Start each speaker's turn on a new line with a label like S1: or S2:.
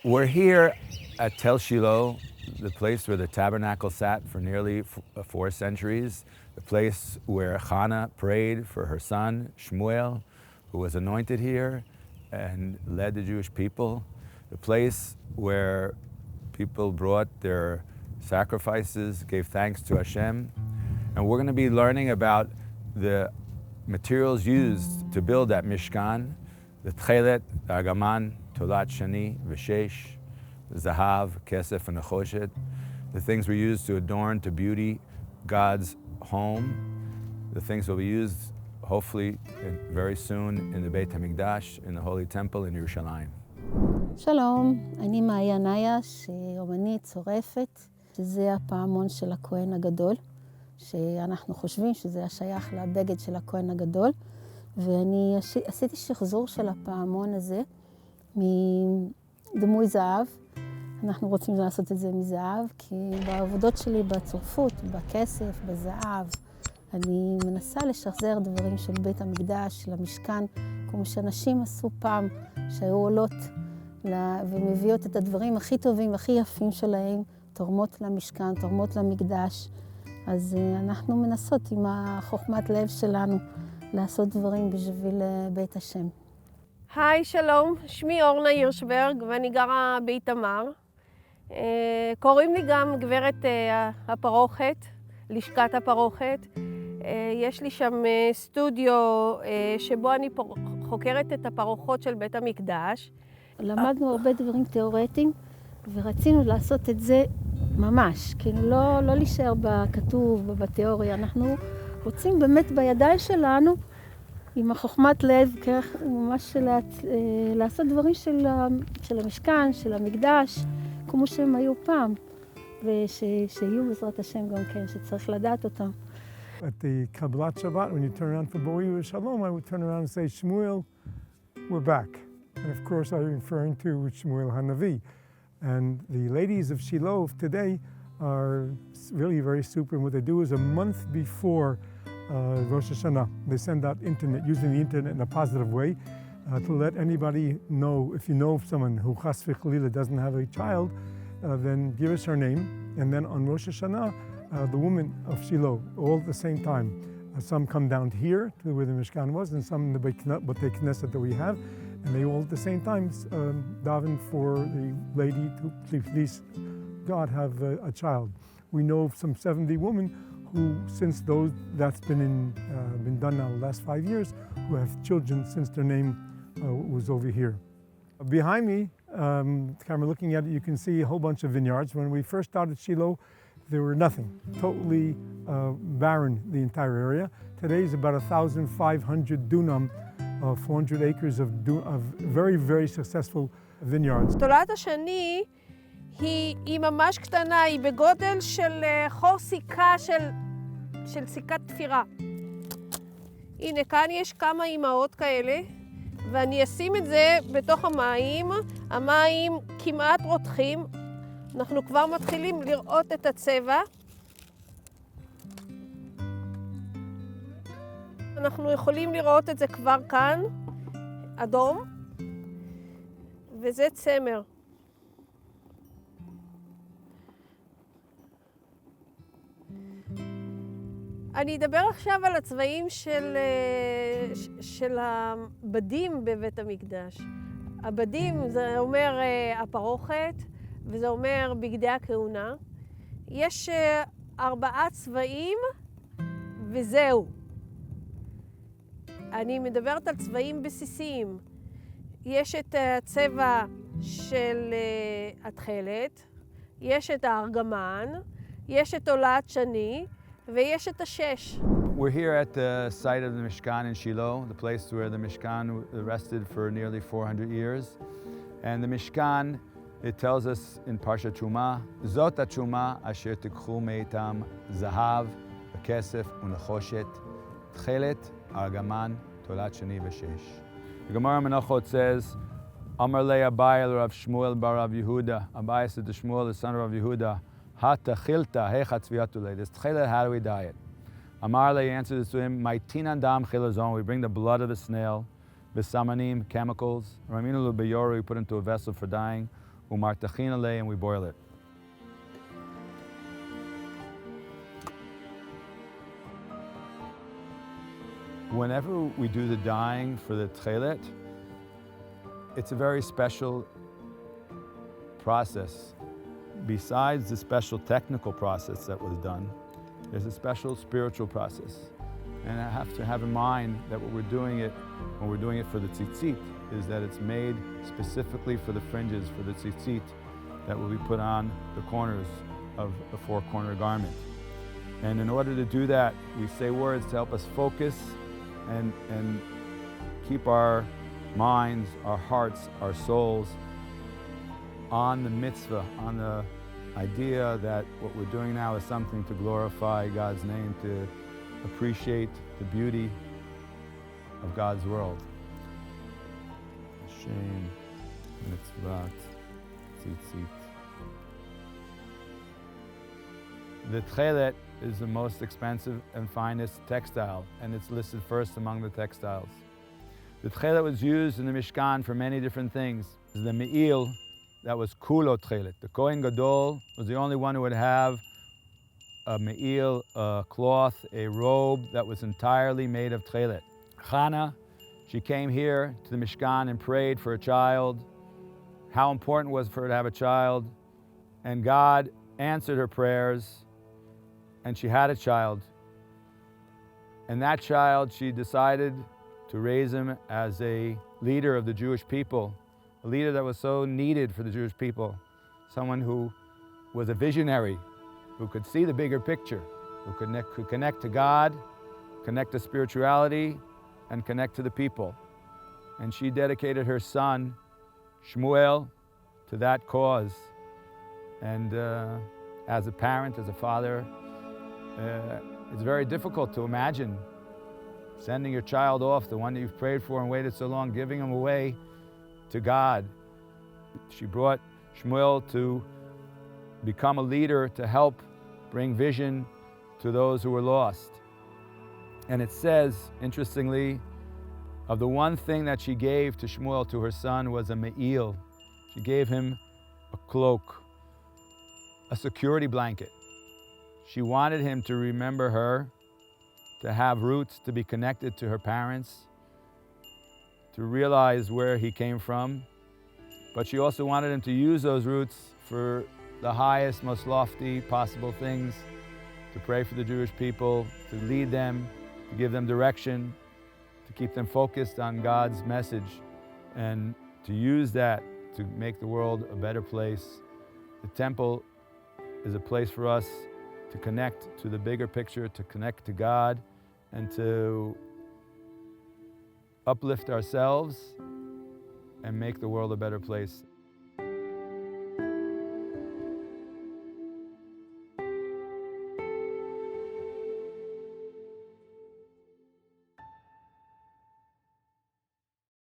S1: We're here at Tel Shiloh, the place where the tabernacle sat for nearly 4 centuries, the place where Hannah prayed for her son, Shmuel, who was anointed here and led the Jewish people, the place where people brought their sacrifices, gave thanks to Hashem. And we're going to be learning about the materials used to build that Mishkan, the tchelet, the agaman, tolat shani, v'shesh, the zahav, kesef, and nechoshet, the things we use to adorn, to beauty God's home, the things will be used hopefully very soon in the Beit HaMikdash, in the Holy Temple in Yerushalayim.
S2: שלום, אני מעילו, אומנית צורפת, שזה הפעמון של הכהן הגדול, שאנחנו חושבים שזה השייך לבגד של הכהן הגדול, ואני עשיתי שחזור של הפעמון הזה מדמוי זהב. אנחנו רוצים לעשות את זה מזהב, כי בעבודות שלי בצורפות, בכסף, בזהב, אני מנסה לשחזר דברים של בית המקדש, של המשכן, כמו שאנשים עשו פעם, שהיו עולות ומביאות את הדברים הכי טובים, הכי יפים שלהם, תורמות למשכן, תורמות למקדש. אז אנחנו מנסות עם החוכמת לב שלנו לעשות דברים בשביל בית השם.
S3: היי, שלום, שמי אורנה הירשברג ואני גרה באיתמר. קוראים לי גם גברת הפרוכת, לשכת הפרוכת. יש לי שם סטודיו שבו אני חוקרת את הפרוחות של בית המקדש.
S2: למדנו הרבה דברים תיאורטיים ורצינו לעשות את זה ממש, כאילו לא להישאר בכתוב, בתיאוריה. אנחנו רוצים באמת בידיים שלנו, עם החוכמת לב, כך ממש לעשות דברים של המשכן, של המקדש, כמו שהם היו פעם, ושיהיו בעזרת השם גם כן, שצריך לדעת אותם.
S4: At the Kabbalat Shabbat, when you turn around for Boiu Shalom, I would turn around and say, Shmuel, we're back. And of course, I'm referring to Shmuel Hanavi. And the ladies of Shiloh of today are really very super. And what they do is a month before Rosh Hashanah, they send out internet, using the internet in a positive way, to let anybody know, if you know of someone who chas v'chalila doesn't have a child, then give us her name. And then on Rosh Hashanah, the women of Shiloh, all at the same time. Some come down here to where the Mishkan was, and some in the Beit Knesset that we have, and they all at the same time daven for the lady to please God have a child. We know of some 70 women who, since that's been done now the last 5 years, who have children since their name was over here. Behind me, the camera looking at it, you can see a whole bunch of vineyards. When we first started Shiloh, there were nothing, totally barren, the entire area. Today is about 1,500 dunam, 400 acres of very, very successful vineyards.
S3: תולעת השני היא ממש קטנה, היא בגודל של חור סיכה של סיכת תפירה. הנה, כאן יש כמה אימהות כאלה, ואני אשים את זה בתוך המים. המים כמעט רותחים. אנחנו כבר מתחילים לראות את הצבע. אנחנו יכולים לראות את זה כבר כאן, אדום, וזה צמר. אני אדבר עכשיו על הצבעים של הבדים בבית המקדש. הבדים זה אומר הפרוכת, וזה אומר בגדי הכהונה. יש 4 צבעים וזהו. אני מדברת על צבעים בסיסיים. יש את הצבע של התכלת, יש את הארגמן, יש את תולעת שני, ויש את השש.
S1: We're here at the site of the Mishkan in Shiloh, the place where the Mishkan rested for nearly 400 years. And the Mishkan, it tells us in Parsha Truma, Zot HaTruma asher tikchu meitam zahav v'kesef u'nechoshet tchelet argaman tolat shani v'shesh. The Gemara Menachot says, Amar le Abai Rav Shmuel bar Rav Yehuda. Abai said to Shmuel, the son of Rav Yehuda, Ha tachilta hecha tzviyatu le. This tchelet, how do we dye it? Amar le answers to him, Maitinan dam chilazon. We bring the blood of the snail, bisamanim, chemicals. Raminu le beyoru, we put into a vessel for dyeing. umartachin alei, and we boil it. Whenever we do the dyeing for the tchelet, it's a very special process. Besides the special technical process that was done, there's a special spiritual process. And I have to have in mind that when we're doing it for the tzitzit, is that it's made specifically for the fringes, for the tzitzit, that will be put on the corners of the four-corner garment. And in order to do that, we say words to help us focus and keep our minds, our hearts, our souls on the mitzvah, on the idea that what we're doing now is something to glorify God's name, to appreciate the beauty of God's world. Hashem, mitzvot, tzitzit. The tchelet is the most expensive and finest textile, and it's listed first among the textiles. The tchelet was used in the Mishkan for many different things. The me'il, that was kulo tchelet. The Kohen Gadol was the only one who would have a me'il, a cloth, a robe that was entirely made of tchelet. Chana, she came here to the Mishkan and prayed for a child. How important it was for her to have a child. And God answered her prayers, and she had a child. And that child, she decided to raise him as a leader of the Jewish people, a leader that was so needed for the Jewish people, someone who was a visionary, who could see the bigger picture, who could connect to God, connect to spirituality, and connect to the people. And she dedicated her son, Shmuel, to that cause. And as a parent, as a father, it's very difficult to imagine sending your child off, the one that you've prayed for and waited so long, giving him away to God. She brought Shmuel to become a leader, to help bring vision to those who were lost. And it says, interestingly, of the one thing that she gave to Shmuel, to her son, was a me'il. She gave him a cloak, a security blanket. She wanted him to remember her, to have roots, to be connected to her parents, to realize where he came from. But she also wanted him to use those roots for the highest, most lofty possible things, to pray for the Jewish people, to lead them, to give them direction, to keep them focused on God's message, and to use that to make the world a better place. The temple is a place for us to connect to the bigger picture, to connect to God, and to uplift ourselves and make the world a better place.